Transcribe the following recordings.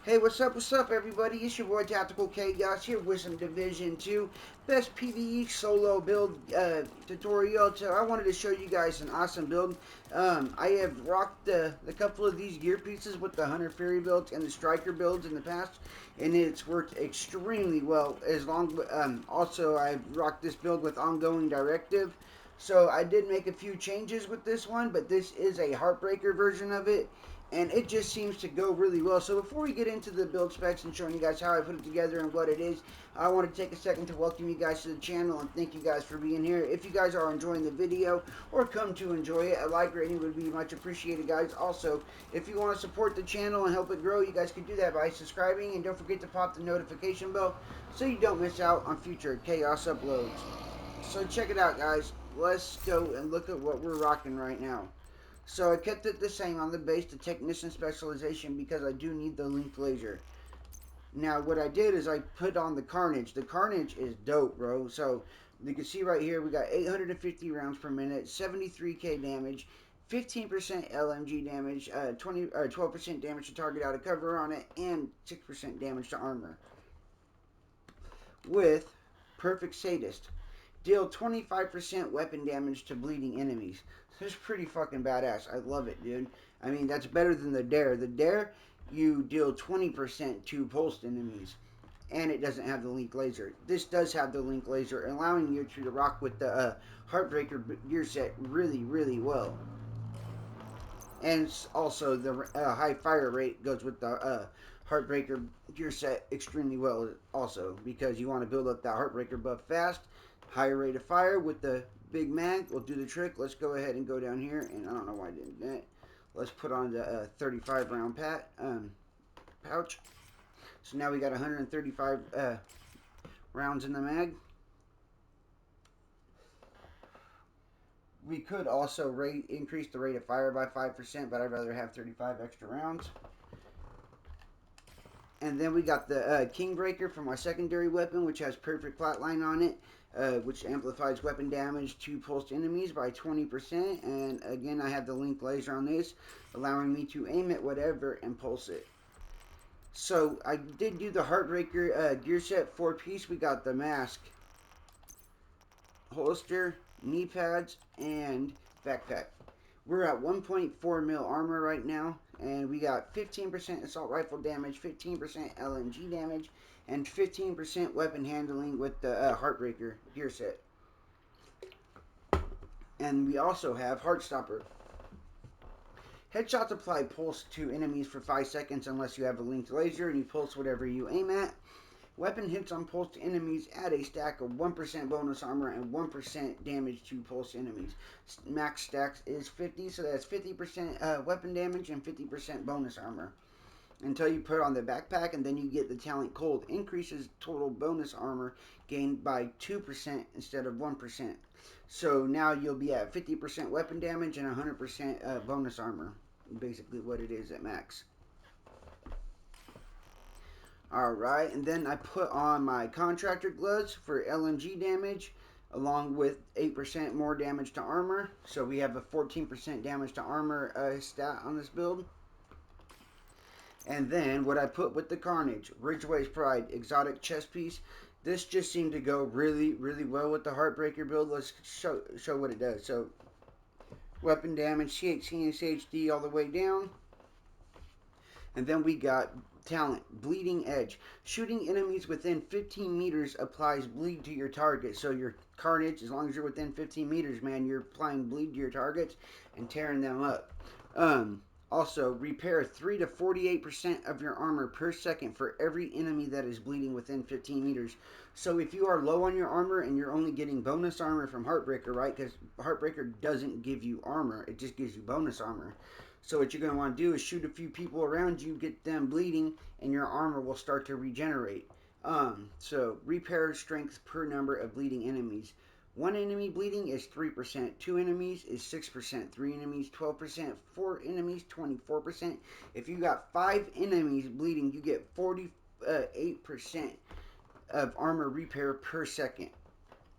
Hey, what's up, everybody? It's your boy Tactical Chaos here with some Division 2 Best PvE Solo Build tutorial. So I wanted to show you guys an awesome build. I have rocked the couple of these gear pieces with the Hunter Fury builds and the Striker builds in the past, and it's worked extremely well. Also, I've rocked this build with Ongoing Directive. So I did make a few changes with this one, but this is a Heartbreaker version of it, and it just seems to go really well. So before we get into the build specs and showing you guys how I put it together and what it is, I want to take a second to welcome you guys to the channel and thank you guys for being here. If you guys are enjoying the video or come to enjoy it, a like rating would be much appreciated, guys. Also, if you want to support the channel and help it grow, you guys can do that by subscribing, and don't forget to pop the notification bell so you don't miss out on future Chaos uploads. So check it out, guys. Let's go and look at what we're rocking right now. So I kept it the same on the base, the technician specialization, because I do need the linked laser. Now what I did is I put on the Carnage. The Carnage is dope, bro. So you can see right here we got 850 rounds per minute, 73k damage, 15% LMG damage, 12% damage to target out of cover on it, and 6% damage to armor. With Perfect Sadist, deal 25% weapon damage to bleeding enemies. That's pretty fucking badass. I love it, dude. I mean, that's better than the Dare. The Dare, you deal 20% to pulsed enemies, and it doesn't have the link laser. This does have the link laser, allowing you to rock with the Heartbreaker gear set really, really well. And also, the high fire rate goes with the Heartbreaker gear set extremely well, also, because you want to build up that Heartbreaker buff fast. Higher rate of fire with the big mag will do the trick. Let's go ahead and go down here, and I don't know why I didn't do it. Let's put on the 35 round pouch. So now we got 135 rounds in the mag. We could also increase the rate of fire by 5%, but I'd rather have 35 extra rounds. And then we got the Kingbreaker for my secondary weapon, which has perfect flatline on it, which amplifies weapon damage to pulsed enemies by 20%. And again, I have the link laser on this, allowing me to aim at whatever and pulse it. So I did do the Heartbreaker gear set 4-piece. We got the mask, holster, knee pads, and backpack. We're at 1.4 mil armor right now, and we got 15% assault rifle damage, 15% LMG damage, and 15% weapon handling with the Heartbreaker gear set. And we also have Heartstopper. Headshots apply pulse to enemies for 5 seconds unless you have a linked laser, and you pulse whatever you aim at. Weapon hits on pulsed enemies add a stack of 1% bonus armor and 1% damage to pulsed enemies. Max stacks is 50, so that's 50% weapon damage and 50% bonus armor. Until you put on the backpack, and then you get the talent Cold. Increases total bonus armor gained by 2% instead of 1%. So now you'll be at 50% weapon damage and 100% bonus armor. Basically what it is at max. Alright, and then I put on my contractor gloves for LMG damage, along with 8% more damage to armor. So we have a 14% damage to armor stat on this build. And then what I put with the Carnage, Ridgeway's Pride, exotic chest piece. This just seemed to go really, really well with the Heartbreaker build. Let's show what it does. So, weapon damage, CHC and CHD all the way down. And then we got talent, Bleeding Edge. Shooting enemies within 15 meters applies bleed to your target. So your Carnage, as long as you're within 15 meters, man, you're applying bleed to your targets and tearing them up. Also, repair 3 to 48% of your armor per second for every enemy that is bleeding within 15 meters. So if you are low on your armor and you're only getting bonus armor from Heartbreaker, right? Because Heartbreaker doesn't give you armor, it just gives you bonus armor. So what you're going to want to do is shoot a few people around you, get them bleeding, and your armor will start to regenerate. So repair strength per number of bleeding enemies. One enemy bleeding is 3%, two enemies is 6%, three enemies 12%, four enemies 24%. If you got 5 enemies bleeding, you get 48% of armor repair per second,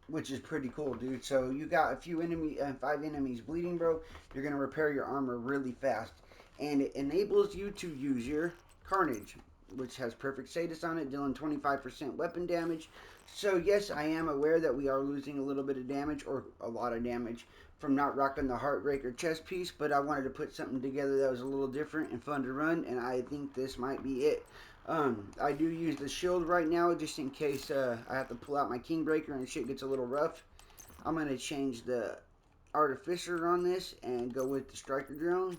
which is pretty cool, dude. So you got a few 5 enemies bleeding, bro. You're gonna repair your armor really fast, and it enables you to use your Carnage. which has perfect status on it, dealing 25% weapon damage. So yes, I am aware that we are losing a little bit of damage, or a lot of damage, from not rocking the Heartbreaker chest piece, but I wanted to put something together that was a little different and fun to run, and I think this might be it. I do use the shield right now just in case I have to pull out my Kingbreaker and shit gets a little rough. I'm going to change the Artificer on this and go with the Striker Drone.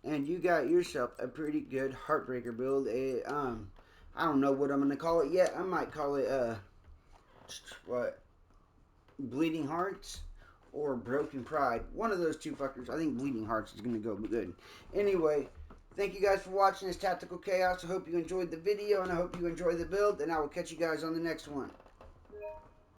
And you got yourself a pretty good Heartbreaker build. I don't know what I'm going to call it yet. I might call it, Bleeding Hearts or Broken Pride. One of those two fuckers. I think Bleeding Hearts is going to go good. Anyway, thank you guys for watching this Tactical Chaos. I hope you enjoyed the video and I hope you enjoy the build. And I will catch you guys on the next one.